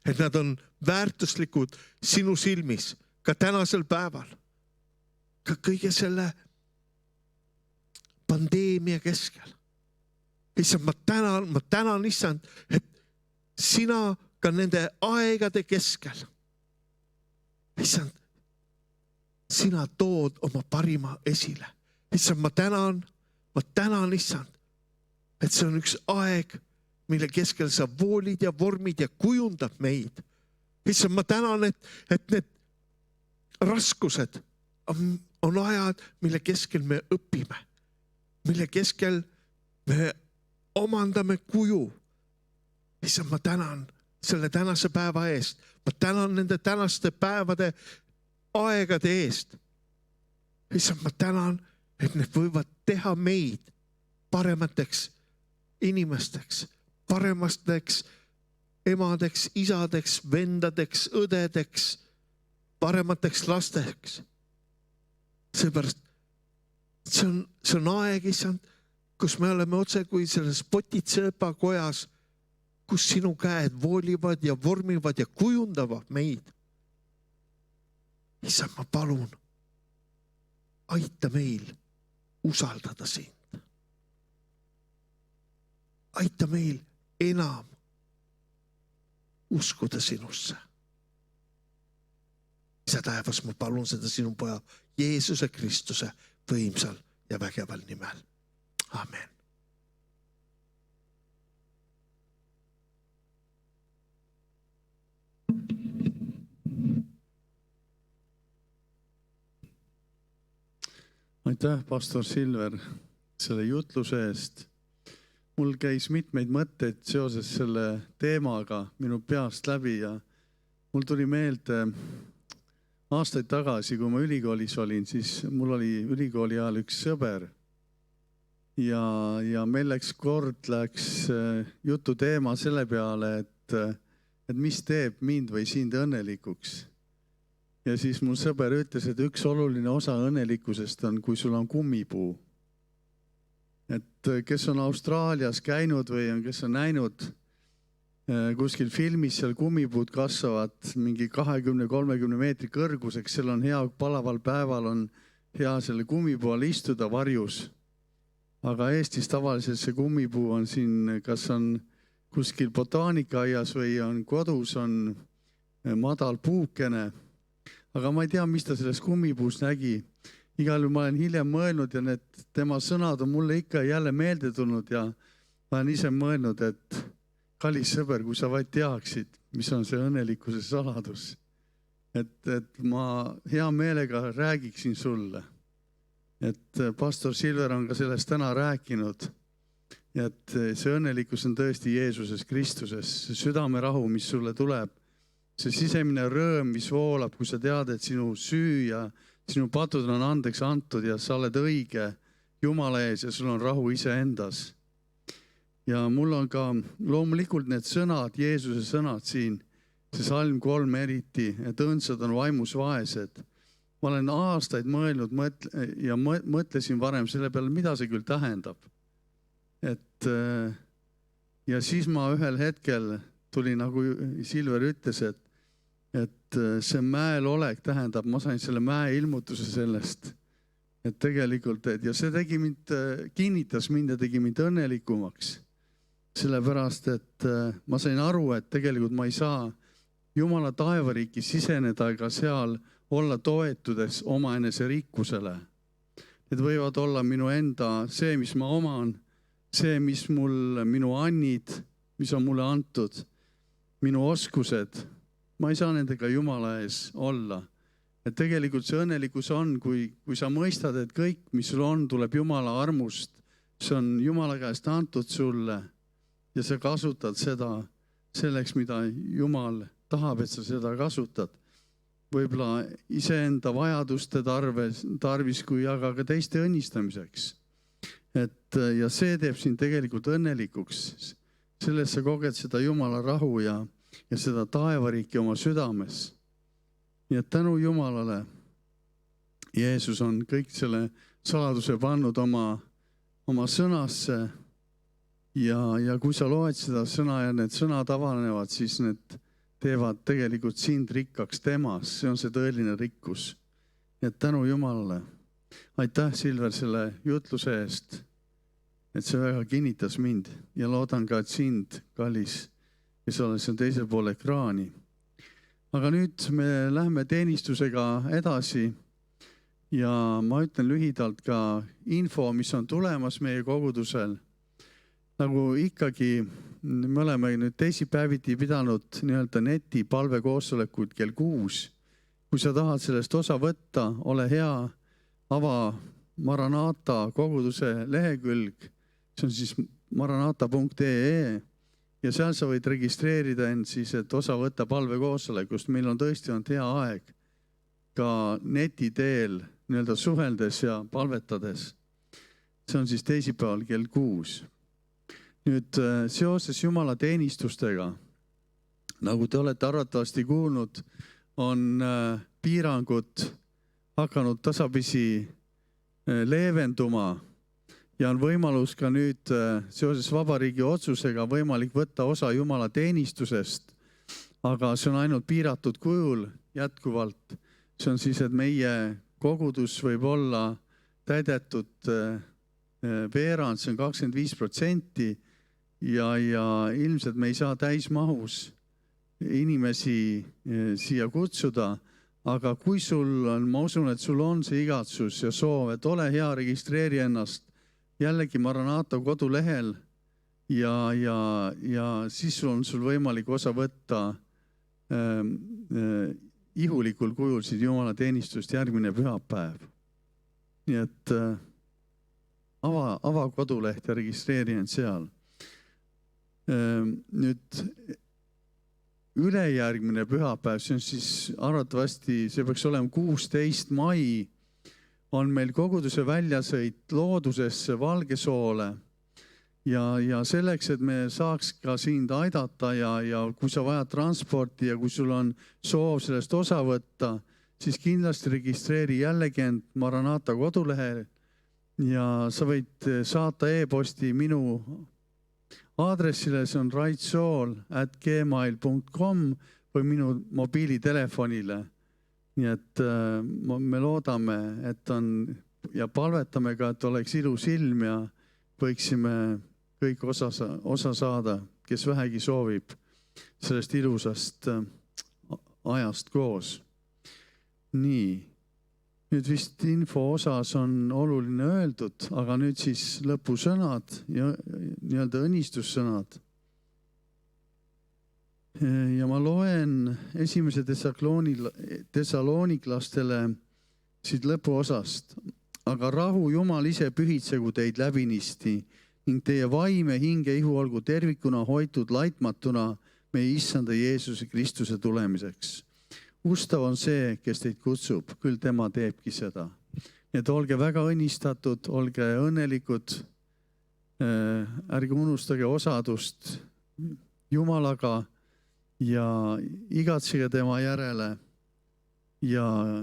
Et nad on väärtuslikud sinu silmis ka tänasel päeval. Ka kõige selle pandeemia keskel. Issand, ma tänan, issand, et sina ka nende aegade keskel, issand, sina tood oma parima esile. Issand, ma tänan, issand, et see on üks aeg, mille keskel sa voolid ja vormid ja kujundad meid. Issand, ma tänan, et need raskused on ajad, mille keskel me õpime, mille keskel me omandame kuju. Issand, ma tänan selle tänase päeva eest. Ma tänan nende tänaste päevade aegade eest. Issand, ma tänan, et need võivad teha meid paremateks inimesteks, paremateks emadeks, isadeks, vendadeks, õdedeks, paremateks lasteks. Seepärast see on aeg, issand, kus me oleme otse kui selles potitsööpa kojas, kus sinu käed voolivad ja vormivad ja kujundavad meid. Issand, ma palun, aita meil usaldada sind. Aita meil enam uskuda sinusse. Isa taevas, ma palun seda sinu poja Jeesuse Kristuse võimsal ja vägeval nimel. Amen. Aitäh, pastor Silver, selle jutluse eest. Mul käis mitmeid mõtteid seoses selle teemaga minu peast läbi ja mul tuli meelde aastaid tagasi, kui ma ülikoolis olin, siis mul oli ülikooli ajal üks sõber ja meil läks jutu teema selle peale, et mis teeb mind või sind õnnelikuks. Ja siis mul sõber ütles, et üks oluline osa õnnelikkusest on, kui sul on kummipuu. Et kes on Austraalias käinud või kes on näinud kuskil filmis, seal kummipuud kasvavad mingi 20-30 meetri kõrguseks, seal on hea palaval päeval, on hea selle kummipuu all istuda varjus. Aga Eestis tavaliselt see kummipuu on siin, kas on kuskil botaanikaaias või on kodus, on madal puukene. Aga ma ei tea, mis ta selles kummipuus nägi. Igal juhul ma olen hiljem mõelnud ja need tema sõnad on mulle ikka jälle meelde tulnud ja ma olen ise mõelnud, et kallis sõber, kui sa vaid teaksid, mis on see õnnelikkuse saladus. Et ma hea meelega räägiksin sulle. Et pastor Silver on ka sellest täna rääkinud. Et see õnnelikkus on tõesti Jeesuses Kristuses. See südamerahu, mis sulle tuleb. See sisemine rõõm, mis voolab, kui sa tead, et sinu süü ja sinu patud on andeks antud ja sa oled õige Jumala ees ja sul on rahu iseendas. Ja mul on ka loomulikult need sõnad, Jeesuse sõnad siin, see salm 3 eriti, et õndsad on vaimus vaesed. Ma olen aastaid mõelnud ja mõtlesin varem selle peale, mida see küll tähendab. Ja siis ma ühel hetkel tuli, nagu Silver ütles, et see mäel olek tähendab, ma sain selle mäe ilmutuse sellest, et tegelikult, ja see tegi mind, kinnitas mind ja tegi mind õnnelikumaks. Sellepärast, et ma sain aru, et tegelikult ma ei saa Jumala taevariiki siseneda ega seal olla toetudes omaenese rikkusele. Need võivad olla minu enda, see, mis ma oman, see, mis minu annid, mis on mulle antud, minu oskused. Ma ei saa nendega Jumala ees olla. Et tegelikult see õnnelikkus on, kui sa mõistad, et kõik, mis sul on, tuleb Jumala armust. See on Jumala käest antud sulle ja sa kasutad seda selleks, mida Jumal tahab, et sa seda kasutad. Võib-olla iseenda vajaduste tarvis, kui aga ka teiste õnnistamiseks. Ja see teeb sind tegelikult õnnelikuks. Selles sa koged seda Jumala rahu ja seda taevariiki oma südames. Nii et tänu Jumalale, Jeesus on kõik selle saladuse pannud oma sõnasse ja kui sa loed seda sõna ja need sõnad avanevad, siis need teevad tegelikult sind rikkaks temas. See on see tõeline rikkus. Et tänu Jumalale. Aitäh, Silver, selle jutluse eest, et see väga kinnitas mind ja loodan ka, et sind, kallis, kes oled seal teisel pool ekraani. Aga nüüd me lähme teenistusega edasi ja ma ütlen lühidalt ka info, mis on tulemas meie kogudusel. Nagu ikkagi me oleme nüüd teisipäeviti pidanud neti palvekoosolekuid kell 6. Kui sa tahad sellest osa võtta, ole hea, ava Maranata koguduse lehekülg, see on siis maranata.ee ja seal sa võid registreerida end siis, et osa võtta palvekoosolekust. Meil on tõesti olnud hea aeg ka neti teel suheldes ja palvetades. See on siis teisipäeval kell 6. Nüüd seoses Jumala teenistustega, nagu te olete arvatavasti kuulnud, on piirangud hakanud tasapisi leevenduma ja on võimalus ka nüüd seoses vabariigi otsusega võimalik võtta osa Jumala teenistusest, aga see on ainult piiratud kujul jätkuvalt. See on siis, et meie kogudus võib olla täidetud veerand, see on 25% ja ilmselt me ei saa täismahus inimesi siia kutsuda, aga kui sul on, ma usun, et sul on see igatsus ja soov, et ole hea, registreeri ennast jällegi Maranata kodulehel ja siis on sul võimalik osa võtta ihulikul kujul siit Jumala teenistust järgmine pühapäev. Nii et ava koduleht ja registreeri end seal. Nüüd ülejärgmine pühapäev, see on siis arvatavasti, see peaks olema 16. mai, on meil koguduse väljasõit loodusesse Valgesoole ja selleks, et me saaks ka sind aidata ja kui sa vajad transporti ja kui sul on soov sellest osa võtta, siis kindlasti registreeri jällegi end Maranata kodulehel ja sa võid saata e-posti minu aadressile, see on raitsool@gmail.com või minu mobiilitelefonile. Nii et me loodame, et on ja palvetame ka, et oleks ilus ilm ja võiksime kõik osa saada, kes vähegi soovib sellest ilusast ajast koos. Nii, nüüd vist info osas on oluline öeldud, aga nüüd siis lõpusõnad ja nii-öelda õnnistussõnad. Ja ma loen esimese Thessaloniklastele siit lõpuosast. Aga rahu Jumal ise pühitsegu teid läbinisti ning teie vaim ja hing ja ihu olgu tervikuna hoitud laitmatuna meie Issanda Jeesuse Kristuse tulemiseks. Ustav on see, kes teid kutsub, küll tema teebki seda. Nii et olge väga õnnistatud, olge õnnelikud, ärge unustage osadust Jumalaga ja igatsege tema järele ja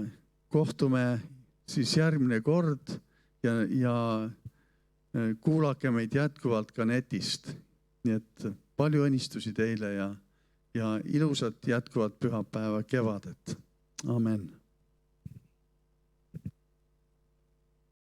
kohtume siis järgmine kord ja kuulake meid jätkuvalt ka netist. Nii et palju õnnistusi teile ja ilusat jätkuvat pühapäeva kevadet. Amen.